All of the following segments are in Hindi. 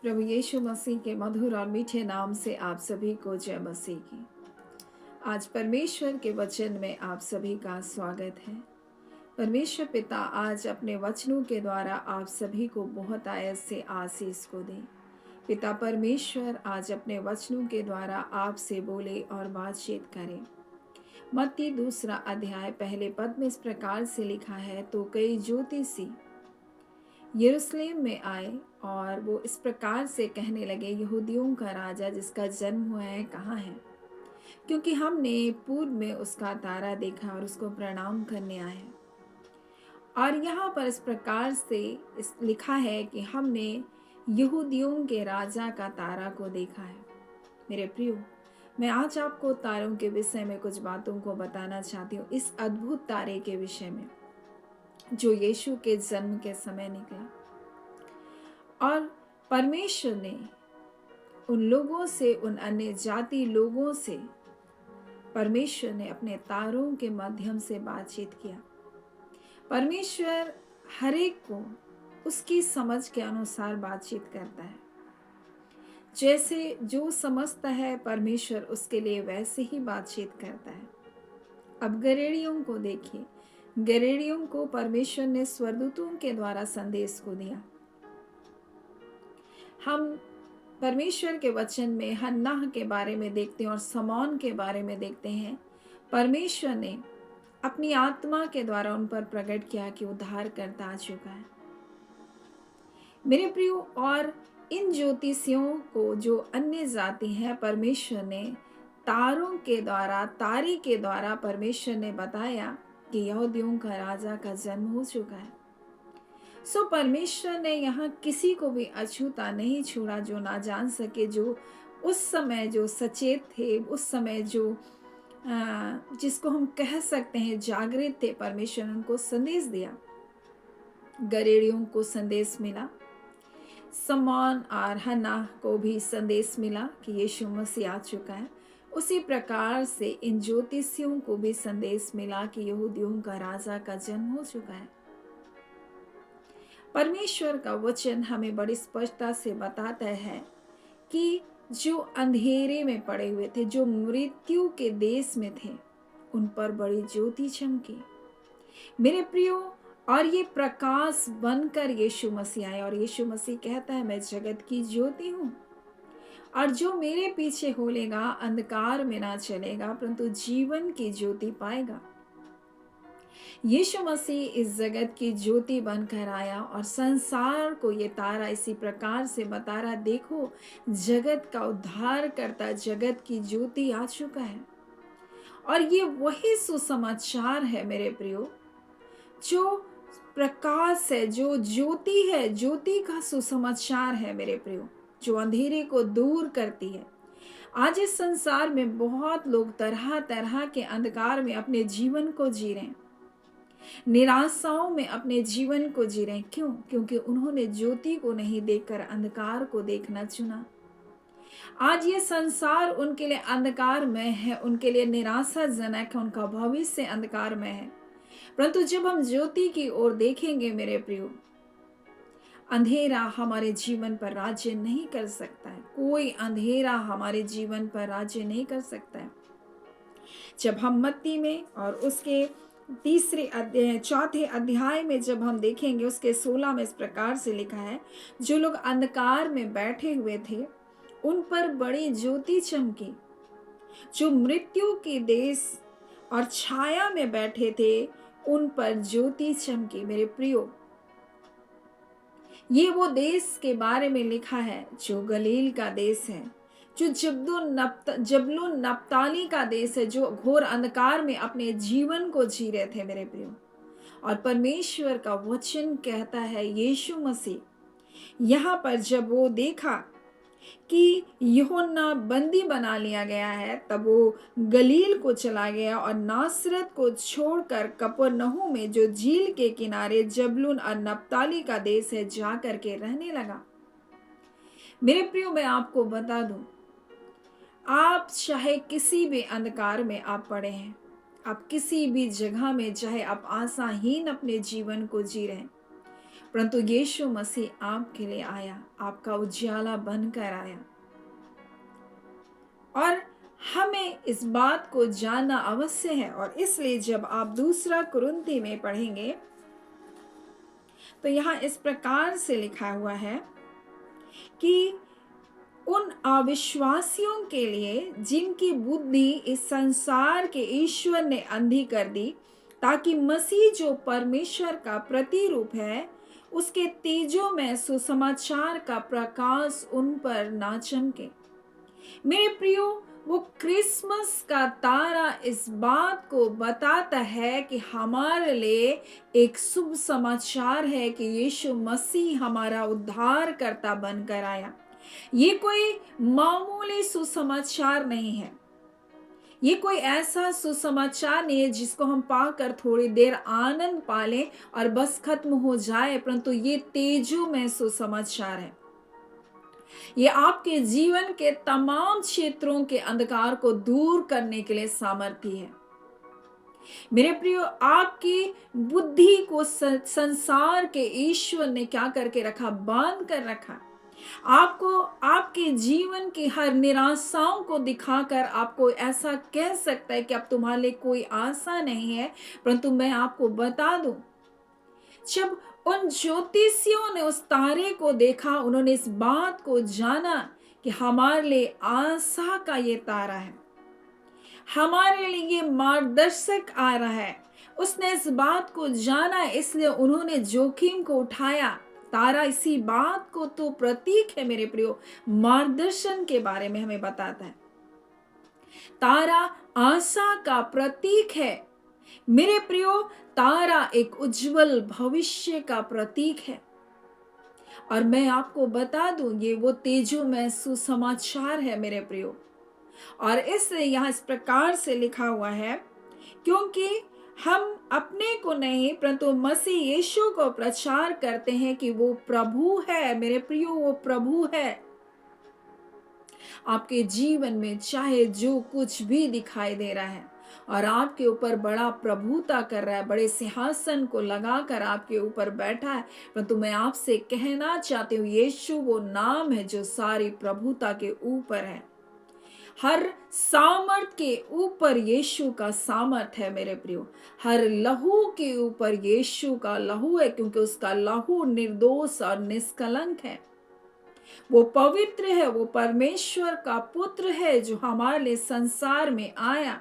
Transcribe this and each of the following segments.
प्रभु यीशु मसीह के मधुर और मीठे नाम से आप सभी को जय मसीह की। आज परमेश्वर के वचन में आप सभी का स्वागत है। परमेश्वर पिता आज अपने वचनों के द्वारा आप सभी को बहुत आयत से आशीष को दे। पिता परमेश्वर आज अपने वचनों के द्वारा आपसे बोले और बातचीत करें। मत्ती 2 अध्याय पहले पद में इस प्रकार से लिखा है, तो कई ज्योतिषी यरूशलेम में आए और वो इस प्रकार से कहने लगे, यहूदियों का राजा जिसका जन्म हुआ है कहाँ है, क्योंकि हमने पूर्व में उसका तारा देखा और उसको प्रणाम करने आए हैं। और यहाँ पर इस प्रकार से लिखा है कि हमने यहूदियों के राजा का तारा को देखा है। मेरे प्रियो, मैं आज आपको तारों के विषय में कुछ बातों को बताना चाहती हूँ, इस अद्भुत तारे के विषय में जो यीशु के जन्म के समय निकला। और परमेश्वर ने उन लोगों से, उन अन्य जाति लोगों से परमेश्वर ने अपने तारों के माध्यम से बातचीत किया। परमेश्वर हर एक को उसकी समझ के अनुसार बातचीत करता है। जैसे जो समझता है परमेश्वर उसके लिए वैसे ही बातचीत करता है। अब गरेड़ियों को देखिए, गरेड़ियों को परमेश्वर ने स्वर्गदूतों के द्वारा संदेश को दिया। हम परमेश्वर के वचन में हन्नाह के बारे में देखते हैं और समौन के बारे में देखते हैं। परमेश्वर ने अपनी आत्मा के द्वारा उन पर प्रकट किया कि उद्धार करता आ चुका है। मेरे प्रियो, और इन ज्योतिषियों को जो अन्य जाति हैं, परमेश्वर ने तारों के द्वारा, तारे के द्वारा परमेश्वर ने बताया कि यहूदियों का राजा का जन्म हो चुका है। सो परमेश्वर ने यहाँ किसी को भी अछूता नहीं छोड़ा जो ना जान सके, जो उस समय जो सचेत थे, उस समय जो जिसको हम कह सकते हैं जागृत थे। परमेश्वर ने उनको संदेश दिया। गरेड़ियों को संदेश मिला, समौन और हन्नाह को भी संदेश मिला कि यीशु मसीह आ चुका है। उसी प्रकार से इन ज्योतिषियों को भी संदेश मिला कि यहूदियों का राजा का जन्म हो चुका है। परमेश्वर का वचन हमें बड़ी स्पष्टता से बताता है कि जो अंधेरे में पड़े हुए थे, जो मृत्यु के देश में थे, उन पर बड़ी ज्योति चमकी। मेरे प्रियो, और ये प्रकाश बनकर यीशु मसीह आए। और यीशु मसीह कहता है, मैं जगत की ज्योति हूँ, और जो मेरे पीछे होलेगा अंधकार में ना चलेगा परंतु जीवन की ज्योति पाएगा। यीशु मसीह इस जगत की ज्योति बनकर आया और संसार को ये तारा इसी प्रकार से बता रहा, देखो जगत का उद्धार करता, जगत की ज्योति आ चुका है। और ये वही सुसमाचार है मेरे प्रियो, जो प्रकाश है, जो ज्योति है, ज्योति का सुसमाचार है मेरे प्रियो, जो अंधेरे को दूर करती है। आज इस संसार में बहुत लोग तरह तरह के अंधकार में अपने जीवन को जी रहे हैं, निराशाओं में अपने जीवन को जी रहे हैं। क्यों? क्योंकि उन्होंने ज्योति को नहीं देखकर अंधकार को देखना चुना। आज ये संसार उनके लिए अंधकार में है, उनके लिए निराशाजनक है, उनका भविष्य अंधकार में है। परंतु जब हम ज्योति की ओर देखेंगे मेरे प्रियो, अंधेरा हमारे जीवन पर राज्य नहीं कर सकता है। कोई अंधेरा हमारे जीवन पर राज्य नहीं कर सकता है। जब हम मत्ती में और उसके चौथे अध्याय में जब हम देखेंगे, उसके 16 में इस प्रकार से लिखा है, जो लोग अंधकार में बैठे हुए थे उन पर बड़ी ज्योति चमकी। जो मृत्यु के देश और छाया में बैठे थे उन पर ज्योति चमकी। मेरे प्रियो, ये वो देश के बारे में लिखा है जो गलील का देश है, जो जबलून नप्ताली का देश है, जो घोर अंधकार में अपने जीवन को जी रहे थे मेरे प्रियो। और परमेश्वर का वचन कहता है, यीशु मसीह यहाँ पर जब वो देखा कि यूहन्ना बंदी बना लिया गया है, तब वो गलील को चला गया और नासरत को छोड़कर कफरनहूम में, जो झील के किनारे जबलून और नप्ताली का देश है, जा करके रहने लगा। मेरे प्रियो, मैं आपको बता दूं, आप चाहे किसी भी अंधकार में आप पड़े हैं, आप किसी भी जगह में, चाहे आप आशाहीन अपने जीवन को जी रहे हैं, परंतु यीशु मसीह आपके लिए आया, आपका उजियाला बनकर आया। और हमें इस बात को जानना अवश्य है, और इसलिए जब आप दूसरा कुरिन्थी में पढ़ेंगे तो यहाँ इस प्रकार से लिखा हुआ है कि उन अविश्वासियों के लिए जिनकी बुद्धि इस संसार के ईश्वर ने अंधी कर दी, ताकि मसीह जो परमेश्वर का प्रतिरूप है उसके तेजों में सुसमाचार का प्रकाश उन पर ना चमके। मेरे प्रियो, वो क्रिसमस का तारा इस बात को बताता है कि हमारे लिए एक शुभ समाचार है कि यीशु मसीह हमारा उद्धारकर्ता बनकर आया। ये कोई मामूली सुसमाचार नहीं है, ये कोई ऐसा सुसमाचार नहीं है जिसको हम पाकर थोड़ी देर आनंद पालें और बस खत्म हो जाए, परंतु ये तेजों में सुसमाचार है। ये आपके जीवन के तमाम क्षेत्रों के अंधकार को दूर करने के लिए सामर्थ्य है। मेरे प्रियो, आपकी बुद्धि को संसार के ईश्वर ने क्या करके रखा? बांध कर रखा। आपको आपके जीवन की हर निराशाओं को दिखाकर आपको ऐसा कह सकता है कि अब तुम्हारे लिए कोई आशा नहीं है, परंतु मैं आपको बता दूं, जब उन ज्योतिषियों ने उस तारे को देखा, उन्होंने इस बात को जाना कि हमारे लिए आशा का ये तारा है, हमारे लिए ये मार्गदर्शक आ रहा है। उसने इस बात को जाना, इसलिए उन्होंने जोखिम को उठाया। तारा इसी बात को तो प्रतीक है मेरे प्रियो, मार्गदर्शन के बारे में हमें बताता है। तारा आशा का प्रतीक है मेरे प्रियो, तारा एक उज्जवल भविष्य का प्रतीक है। और मैं आपको बता दूं, ये वो तेजों में सुसमाचार है मेरे प्रियो। और इसलिए यहाँ इस प्रकार से लिखा हुआ है, क्योंकि हम अपने को नहीं परंतु मसीह यीशु को प्रचार करते हैं कि वो प्रभु है। मेरे प्रियो, वो प्रभु है। आपके जीवन में चाहे जो कुछ भी दिखाई दे रहा है और आपके ऊपर बड़ा प्रभुता कर रहा है, बड़े सिंहासन को लगाकर आपके ऊपर बैठा है, परंतु मैं आपसे कहना चाहती हूँ, यीशु वो नाम है जो सारी प्रभुता के ऊपर है। हर सामर्थ के ऊपर यीशु का सामर्थ है मेरे प्रियो। हर लहू के ऊपर यीशु का लहू है, क्योंकि उसका लहू निर्दोष और निष्कलंक है। वो पवित्र है, वो परमेश्वर का पुत्र है जो हमारे लिए संसार में आया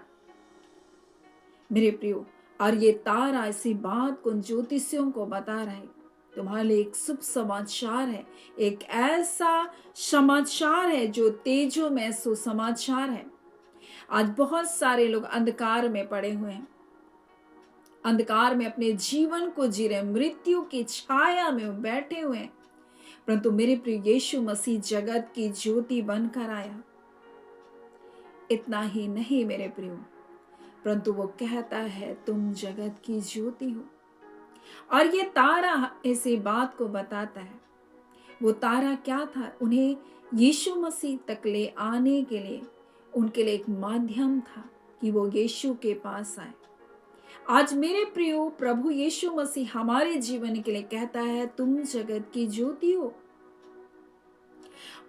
मेरे प्रियो। और ये तारा इसी बात को ज्योतिषियों को बता रहा है, तुम्हारे लिए एक शुभ समाचार है, एक ऐसा समाचार है जो तेजों में सुसमाचार है। आज बहुत सारे लोग अंधकार में पड़े हुए हैं, अंधकार में अपने जीवन को जी रहे, मृत्यु की छाया में बैठे हुए हैं, परंतु मेरे प्रिय यीशु मसीह जगत की ज्योति बनकर आया। इतना ही नहीं मेरे प्रियो, परंतु वो कहता है तुम जगत की ज्योति हो। और ये तारा ऐसी बात को बताता है। वो तारा क्या था? उन्हें यीशु मसीह तक ले आने के लिए उनके लिए एक माध्यम था कि वो यीशु के पास आए। आज मेरे प्रियो, प्रभु यीशु मसीह हमारे जीवन के लिए कहता है तुम जगत की ज्योति हो।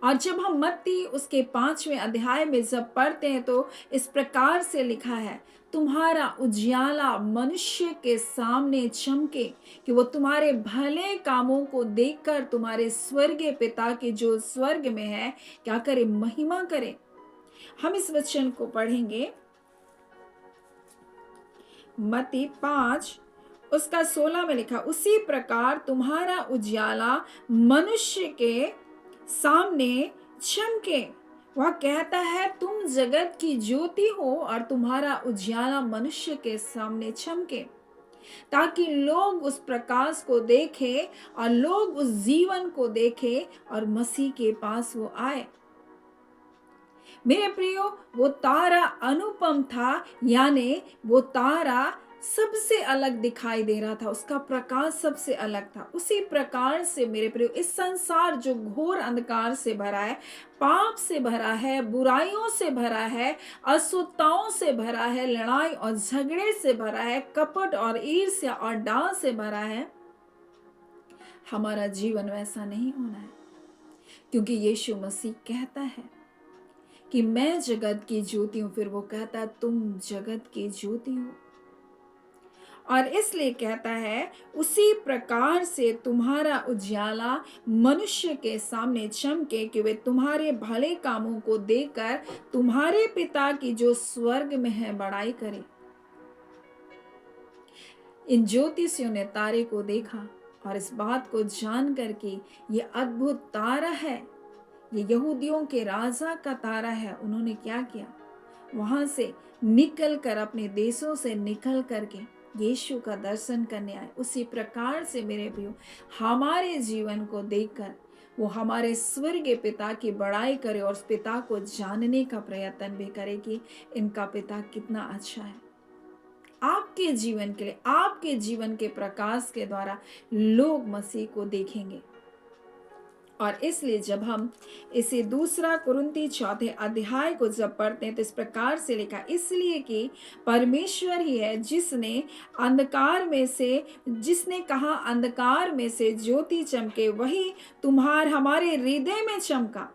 और जब हम मत्ती उसके 5वें अध्याय में जब पढ़ते हैं तो इस प्रकार से लिखा है, तुम्हारा उजियाला मनुष्य के सामने चमके कि वो तुम्हारे भले कामों को देखकर तुम्हारे स्वर्गीय पिता के जो स्वर्ग में है क्या करे? महिमा करे। हम इस वचन को पढ़ेंगे, मत्ती 5 उसका 16 में लिखा, उसी प्रकार तुम्हारा उजियाला मनुष्य के सामने चमके। वह कहता है तुम जगत की ज्योति हो और तुम्हारा उजियाला मनुष्य के सामने चमके, ताकि लोग उस प्रकाश को देखें और लोग उस जीवन को देखें और मसीह के पास वो आए। मेरे प्रियो, वो तारा अनुपम था, यानी वो तारा सबसे अलग दिखाई दे रहा था, उसका प्रकाश सबसे अलग था। उसी प्रकार से मेरे प्रियो, इस संसार जो घोर अंधकार से भरा है, पाप से भरा है, बुराइयों से भरा है, अशुद्धताओं से भरा है, लड़ाई और झगड़े से भरा है, कपट और ईर्ष्या और डाह से भरा है, हमारा जीवन वैसा नहीं होना है, क्योंकि यीशु मसीह कहता है कि मैं जगत की ज्योति हूं। फिर वो कहता है तुम जगत की ज्योति हो, और इसलिए कहता है उसी प्रकार से तुम्हारा उजाला मनुष्य के सामने चमके कि वे तुम्हारे भले कामों को देखकर तुम्हारे पिता की जो स्वर्ग में है बड़ाई करे। इन ज्योतिषियों ने तारे को देखा और इस बात को जान कर कि ये अद्भुत तारा है, ये यहूदियों के राजा का तारा है, उन्होंने क्या किया, वहां से निकल कर, अपने देशों से निकल करके यीशु का दर्शन करने आए। उसी प्रकार से मेरे प्रियो, हमारे जीवन को देखकर वो हमारे स्वर्गीय पिता की बड़ाई करे और उस पिता को जानने का प्रयत्न भी करे कि इनका पिता कितना अच्छा है। आपके जीवन के लिए, आपके जीवन के प्रकाश के द्वारा लोग मसीह को देखेंगे। और इसलिए जब हम इसे दूसरा कुरिन्ती 4 अध्याय को जब पढ़ते हैं तो इस प्रकार से लिखा, इसलिए कि परमेश्वर ही है जिसने कहा अंधकार में से ज्योति चमके, वही हमारे हृदय में चमका।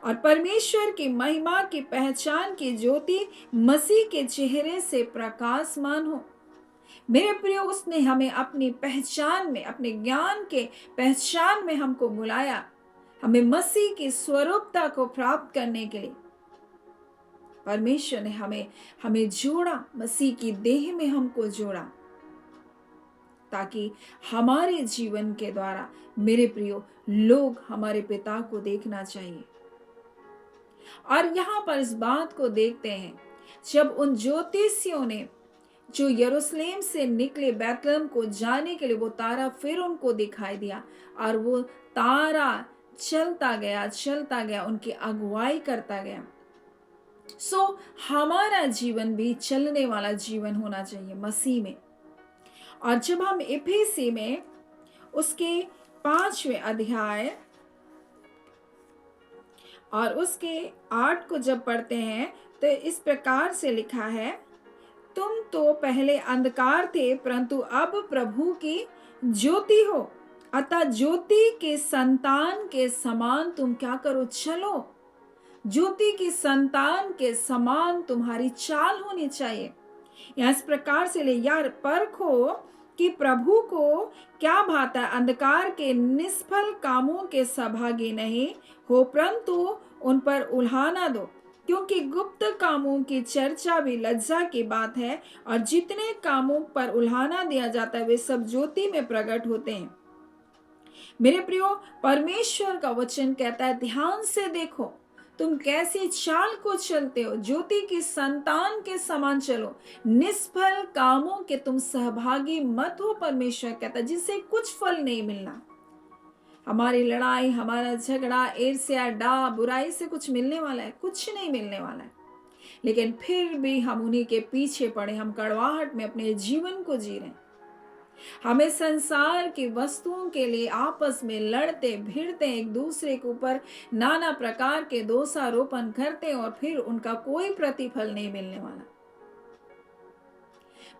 और परमेश्वर की महिमा की पहचान की ज्योति मसीह के चेहरे से प्रकाशमान हो। मेरे प्रियो, उसने हमें अपनी पहचान में, अपने ज्ञान के पहचान में हमको बुलाया, हमें मसीह की स्वरूपता को प्राप्त करने के लिए परमेश्वर ने हमें जोड़ा, मसीह की देह में हमको जोड़ा, ताकि हमारे जीवन के द्वारा मेरे प्रियो लोग हमारे पिता को देखना चाहिए। और यहां पर इस बात को देखते हैं, जब उन ज्योतिषियों ने जो यरूशलेम से निकले बैतलहम को जाने के लिए, वो तारा फिर उनको दिखाई दिया और वो तारा चलता गया, उनकी अगुवाई करता गया। हमारा जीवन भी चलने वाला जीवन होना चाहिए मसीह में। और जब हम इफिसी में उसके 5वें अध्याय और उसके 8 को जब पढ़ते हैं तो इस प्रकार से लिखा है, तुम तो पहले अंधकार थे परंतु अब प्रभु की ज्योति हो, अतः ज्योति के संतान के समान तुम क्या करो, चलो। ज्योति की संतान के समान तुम्हारी चाल होनी चाहिए। या इस प्रकार से ले यार, परखो कि प्रभु को क्या भाता है, अंधकार के निष्फल कामों के सहभागी नहीं हो परंतु उन पर उल्हाना दो, क्योंकि गुप्त कामों की चर्चा भी लज्जा की बात है और जितने कामों पर उल्हाना दिया जाता है वे सब ज्योति में प्रकट होते हैं। मेरे प्रियो, परमेश्वर का वचन कहता है ध्यान से देखो तुम कैसी चाल को चलते हो, ज्योति की संतान के समान चलो, निष्फल कामों के तुम सहभागी मत हो। परमेश्वर कहता है जिससे कुछ फल नहीं मिलना। हमारी लड़ाई, हमारा झगड़ा, ईर्ष्या, डाह, बुराई से कुछ मिलने वाला है? कुछ नहीं मिलने वाला है। लेकिन फिर भी हम उन्हीं के पीछे पड़े, हम कड़वाहट में अपने जीवन को जी रहे हैं। हमें संसार की वस्तुओं के लिए आपस में लड़ते भिड़ते, एक दूसरे के ऊपर नाना प्रकार के दोषारोपण करते और फिर उनका कोई प्रतिफल नहीं मिलने वाला।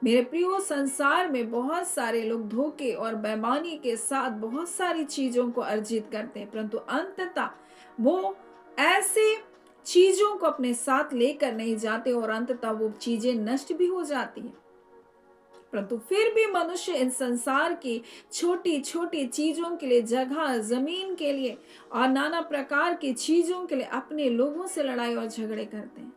मेरे प्रियो, संसार में बहुत सारे लोग धोखे और बेईमानी के साथ बहुत सारी चीजों को अर्जित करते हैं, परंतु अंततः वो ऐसे चीजों को अपने साथ लेकर नहीं जाते और अंततः वो चीजें नष्ट भी हो जाती हैं। परंतु फिर भी मनुष्य इन संसार की छोटी छोटी चीजों के लिए, जगह जमीन के लिए और नाना प्रकार की चीजों के लिए अपने लोगों से लड़ाई और झगड़े करते हैं।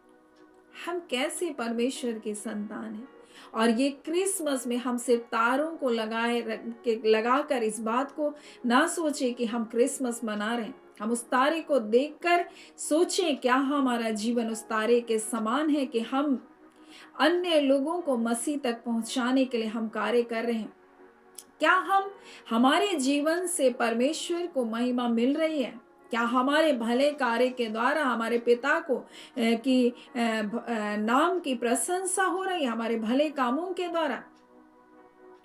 हम कैसे परमेश्वर के संतान हैं? और ये क्रिसमस में हम सिर्फ तारों को लगाकर इस बात को ना सोचें कि हम क्रिसमस मना रहे हैं। हम उस तारे को देखकर सोचें, क्या हमारा जीवन उस तारे के समान है कि हम अन्य लोगों को मसीह तक पहुंचाने के लिए हम कार्य कर रहे हैं? क्या हमारे जीवन से परमेश्वर को महिमा मिल रही है? क्या हमारे भले कार्य के द्वारा हमारे पिता को की नाम की प्रशंसा हो रही है, हमारे भले कामों के द्वारा?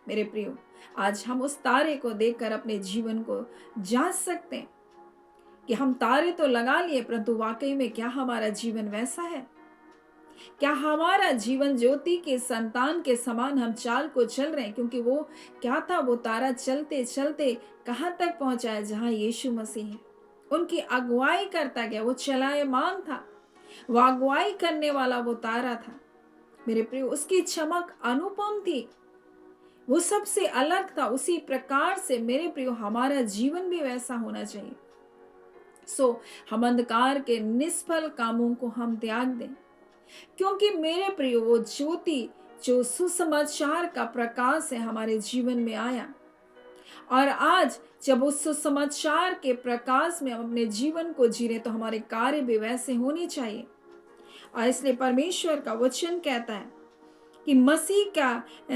मेरे प्रियो, आज हम उस तारे को देखकर अपने जीवन को जांच सकते हैं कि हम तारे तो लगा लिए परंतु वाकई में क्या हमारा जीवन वैसा है? क्या हमारा जीवन ज्योति के संतान के समान हम चाल को चल रहे हैं? क्योंकि वो क्या था, वो तारा चलते चलते कहाँ तक पहुंचा है? जहां यीशु मसीह है। उनकी अगुवाई करता गया, वो चलायमान था, वो अगुवाई करने वाला वो तारा था मेरे प्रिय। उसकी चमक अनुपम थी, वो सबसे अलग था। उसी प्रकार से मेरे प्रिय हमारा जीवन भी वैसा होना चाहिए। हम अंधकार के निष्फल कामों को हम त्याग दें, क्योंकि मेरे प्रिय वो ज्योति जो सुसमाचार का प्रकाश है हमारे जीवन में आया। और आज जब उस सुसमाचार के प्रकाश में हम अपने जीवन को जी रहे, तो हमारे कार्य भी वैसे होने चाहिए। और इसलिए परमेश्वर का वचन कहता है कि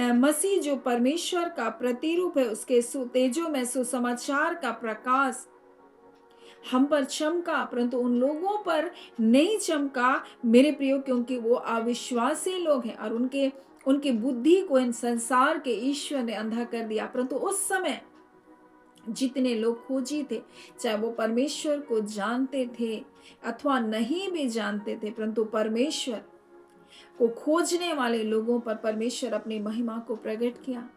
मसीह जो परमेश्वर का प्रतिरूप है, उसके तेजो में सुसमाचार का प्रकाश हम पर चमका, परंतु उन लोगों पर नहीं चमका मेरे प्रियो, क्योंकि वो अविश्वासी लोग हैं और उनकी बुद्धि को इन संसार के ईश्वर ने अंधा कर दिया। परंतु उस समय जितने लोग खोजी थे, चाहे वो परमेश्वर को जानते थे अथवा नहीं भी जानते थे, परंतु परमेश्वर को खोजने वाले लोगों पर परमेश्वर अपनी महिमा को प्रकट किया।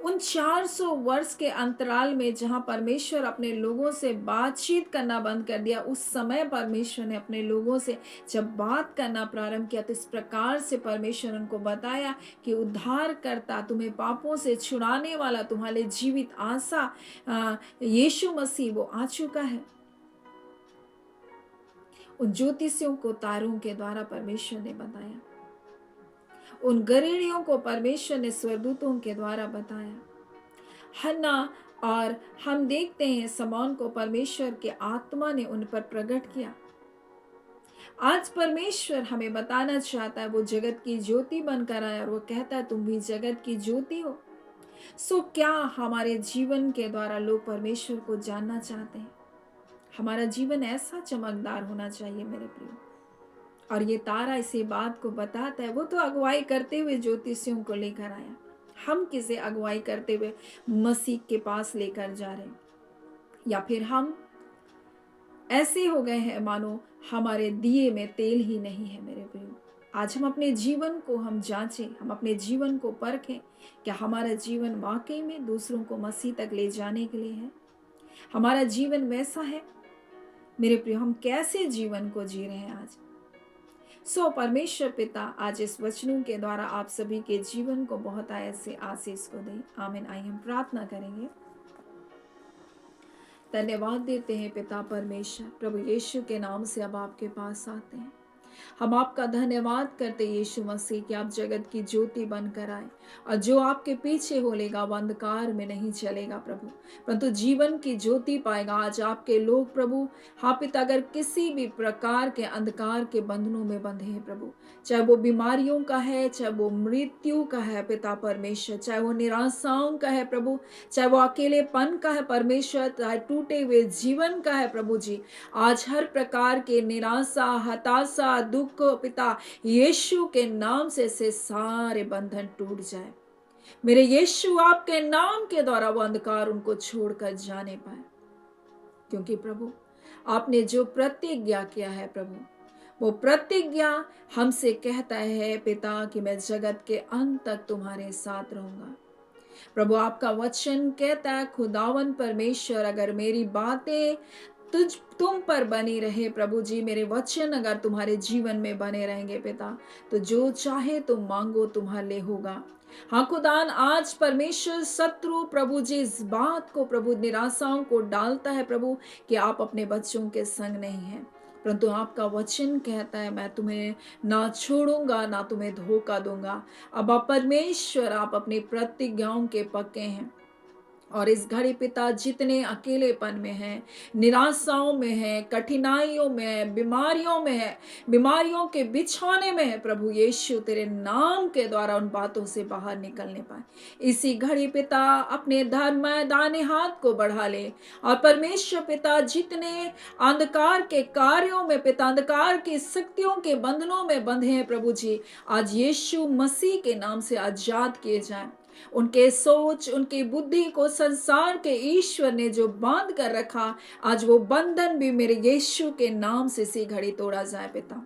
उन 400 वर्ष के अंतराल में जहां परमेश्वर अपने लोगों से बातचीत करना बंद कर दिया, उस समय परमेश्वर ने अपने लोगों से जब बात करना प्रारंभ किया, तो इस प्रकार से परमेश्वर उनको बताया कि उद्धार करता, तुम्हें पापों से छुड़ाने वाला, तुम्हारे जीवित आशा यीशु मसीह वो आ चुका है। उन ज्योतिषियों को तारों के द्वारा परमेश्वर ने बताया, उन गरीड़ियों को परमेश्वर ने स्वर्गदूतों के द्वारा बताया। हन्ना और हम देखते हैं समौन को परमेश्वर के आत्मा ने उन पर प्रकट किया। आज परमेश्वर हमें बताना चाहता है, वो जगत की ज्योति बनकर आया और वो कहता है तुम भी जगत की ज्योति हो। क्या हमारे जीवन के द्वारा लोग परमेश्वर को जानना चाहते हैं? हमारा जीवन ऐसा चमकदार होना चाहिए मेरे प्रियो। और ये तारा इसी बात को बताता है। वो तो अगुवाई करते हुए ज्योतिषियों को लेकर आया, हम किसे अगुवाई करते हुए मसीह के पास लेकर जा रहे हैं? या फिर हम ऐसे हो गए हैं मानो हमारे दिए में तेल ही नहीं है मेरे प्रियो। आज हम अपने जीवन को हम जांचें, हम अपने जीवन को परखें, क्या हमारा जीवन वाकई में दूसरों को मसीह तक ले जाने के लिए है? हमारा जीवन वैसा है मेरे प्रियो? हम कैसे जीवन को जी रहे हैं आज? परमेश्वर पिता आज इस वचनों के द्वारा आप सभी के जीवन को बहुत ऐसे आशीष को दे। आमीन। आइए हम प्रार्थना करेंगे। धन्यवाद देते हैं पिता परमेश्वर, प्रभु यीशु के नाम से अब आपके पास आते हैं। हम आपका धन्यवाद करते यीशु मसीह कि आप जगत की ज्योति बनकर आए, और जो आपके पीछे होलेगा वो अंधकार में नहीं चलेगा प्रभु, परंतु जीवन की ज्योति पाएगा। आज आपके लोग प्रभु, हाँ पिता, अगर किसी भी प्रकार के अंधकार के बंधनों में बंधे हैं प्रभु, चाहे वो बीमारियों का है, चाहे वो मृत्यु का है पिता परमेश्वर, चाहे वो निराशाओं का है प्रभु, चाहे वो अकेलेपन का है परमेश्वर, चाहे टूटे हुए जीवन का है प्रभु जी, आज हर प्रकार के निराशा, हताशा, दुख पिता यीशु के नाम से सारे बंधन टूट जाए। मेरे यीशु आपके नाम के द्वारा वो अंधकार उनको छोड़कर जाने पाए, क्योंकि प्रभु आपने जो प्रतिज्ञा किया है प्रभु, वो प्रतिज्ञा हमसे कहता है पिता कि मैं जगत के अंत तक तुम्हारे साथ रहूंगा। प्रभु आपका वचन कहता है खुदावन परमेश्वर, अगर मेरी बातें तुम पर बनी रहे प्रभु जी, मेरे वचन अगर तुम्हारे जीवन में बने रहेंगे पिता, तो जो चाहे तुम मांगो तुम्हारे लिए होगा। हाँ खुदान, आज परमेश्वर शत्रु प्रभु जी इस बात को प्रभु निराशाओं को डालता है प्रभु कि आप अपने बच्चों के संग नहीं हैं, परंतु आपका वचन कहता है मैं तुम्हें ना छोड़ूंगा ना तुम्हें धोखा दूंगा। अब आप परमेश्वर, आप अपनी प्रतिज्ञाओं के पक्के हैं। और इस घड़ी पिता जितने अकेलेपन में हैं, निराशाओं में हैं, कठिनाइयों में हैं, बीमारियों में हैं, बीमारियों के बिछौने में है प्रभु यीशु, तेरे नाम के द्वारा उन बातों से बाहर निकलने पाए। इसी घड़ी पिता अपने दाहिने हाथ को बढ़ा ले, और परमेश्वर पिता जितने अंधकार के कार्यों में पिता, अंधकार की शक्तियों के बंधनों में बंधे हैं प्रभु जी, आज यीशु मसीह के नाम से आजाद किए जाएं। उनके सोच, उनकी बुद्धि को संसार के ईश्वर ने जो बांध कर रखा, आज वो बंधन भी मेरे यीशु के नाम से इसी घड़ी तोड़ा जाए पिता।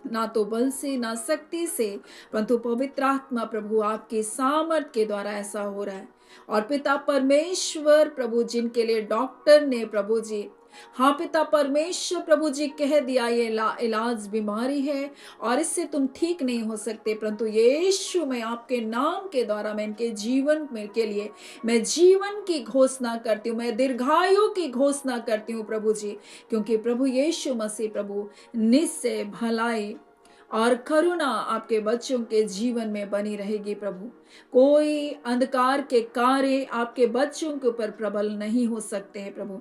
ना तो बल से ना शक्ति से, परंतु पवित्र आत्मा प्रभु आपके सामर्थ के द्वारा ऐसा हो रहा है। और पिता परमेश्वर प्रभु, जिनके लिए डॉक्टर ने प्रभु जी, हाँ पिता परमेश्वर प्रभु जी कह दिया ये इलाज बीमारी है और इससे तुम ठीक नहीं हो सकते, परंतु यीशु मैं आपके नाम के द्वारा मैं इनके जीवन में के लिए मैं जीवन की घोषणा करती हूँ, मैं दीर्घायु की घोषणा करती हूँ प्रभु जी। क्योंकि प्रभु यीशु मसीह प्रभु निश्चय भलाई और करुणा आपके बच्चों के जीवन में बनी रहेगी प्रभु। कोई अंधकार के कार्य आपके बच्चों के ऊपर प्रबल नहीं हो सकते हैं प्रभु।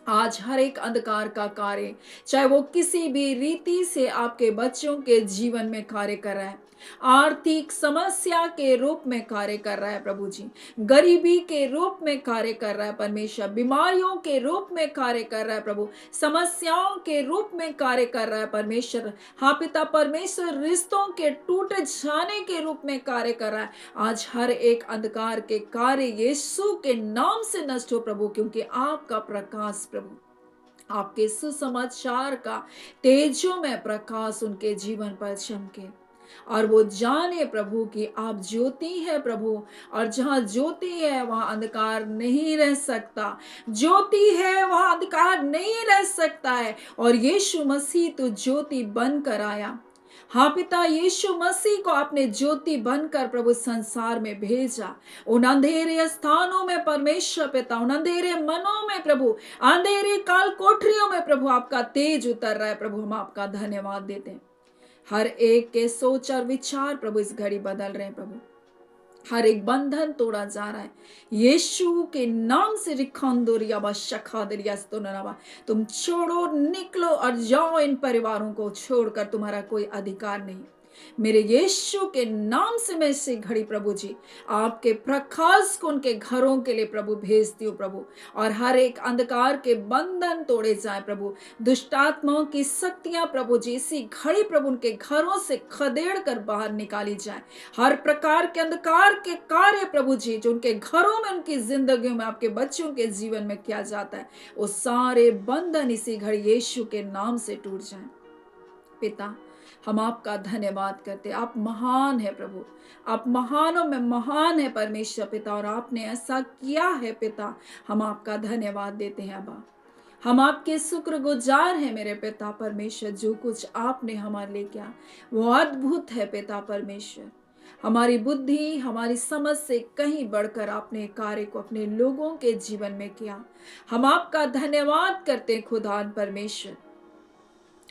आज हर एक अंधकार का कार्य, चाहे वो किसी भी रीति से आपके बच्चों के जीवन में कार्य कर रहा है, आर्थिक समस्या के रूप में कार्य कर रहा है प्रभु जी, गरीबी के रूप में कार्य कर रहा है परमेश्वर, बीमारियों के रूप में कार्य कर रहा है प्रभु, समस्याओं के रूप में कार्य कर रहा है परमेश्वर। हाँ पिता परमेश्वर, रिश्तों के टूट जाने के रूप में कार्य कर रहा है। आज हर एक अंधकार के कार्य यीशु के नाम से नष्ट हो प्रभु, क्योंकि आपका प्रकाश प्रभु, आपके सुसमाचार का तेजों में प्रकाश उनके जीवन पर चमके और वो जाने प्रभु कि आप ज्योति है प्रभु, और जहाँ ज्योति है वहाँ अंधकार नहीं रह सकता, ज्योति है वहाँ अंधकार नहीं रह सकता है। और यीशु मसीह तो ज्योति बनकर आया। हाँ पिता, यीशु मसीह को आपने ज्योति बनकर प्रभु संसार में भेजा। उन अंधेरे स्थानों में परमेश्वर पिता, उन अंधेरे मनों में प्रभु, अंधेरे काल कोठरियों में प्रभु आपका तेज उतर रहा है प्रभु। हम आपका धन्यवाद देते हैं। हर एक के सोच और विचार प्रभु इस घड़ी बदल रहे हैं प्रभु, हर एक बंधन तोड़ा जा रहा है यीशु के नाम से। तुम छोड़ो, निकलो और जाओ, इन परिवारों को छोड़कर तुम्हारा कोई अधिकार नहीं। मेरे यीशु के नाम से मैं इसे घड़ी प्रभु जी आपके प्रकाश को उनके घरों के लिए प्रभु भेजती हूँ प्रभु, और हर एक अंधकार के बंधन तोड़े जाए प्रभु, दुष्ट आत्माओं की शक्तियां प्रभु जी इसी घड़ी प्रभु उनके घरों से खदेड़ कर बाहर निकाली जाए। हर प्रकार के अंधकार के कार्य प्रभु जी जो उनके घरों में, उनकी जिंदगियों में, आपके बच्चों के जीवन में किया जाता है, वो सारे बंधन इसी घड़ी यीशु के नाम से टूट जाए। पिता, हम आपका धन्यवाद करते, आप महान है प्रभु, आप महानों में महान है परमेश्वर पिता, और आपने ऐसा किया है पिता। हम आपका धन्यवाद देते हैं अब्बा, हम आपके शुक्रगुजार हैं मेरे पिता परमेश्वर। जो कुछ आपने हमारे लिए किया वो अद्भुत है पिता परमेश्वर। हमारी बुद्धि, हमारी समझ से कहीं बढ़कर आपने कार्य को अपने लोगों के जीवन में किया। हम आपका धन्यवाद करते हैं खुदा परमेश्वर।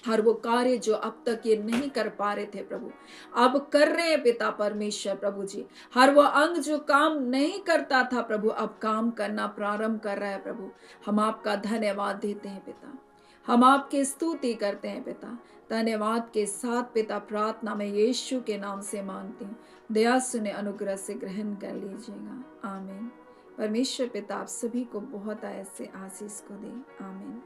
हर वो कार्य जो अब तक ये नहीं कर पा रहे थे प्रभु, अब कर रहे हैं पिता परमेश्वर प्रभु जी। हर वो अंग जो काम नहीं करता था प्रभु, अब काम करना प्रारंभ कर रहा है प्रभु। हम आपका धन्यवाद देते हैं पिता, हम आपकी स्तुति करते हैं पिता। धन्यवाद के साथ पिता प्रार्थना में यीशु के नाम से मांगती हूँ, दया सुने अनुग्रह से ग्रहण कर लीजिएगा। आमीन। परमेश्वर पिता आप सभी को बहुत ऐसे आशीष को दे। आमीन।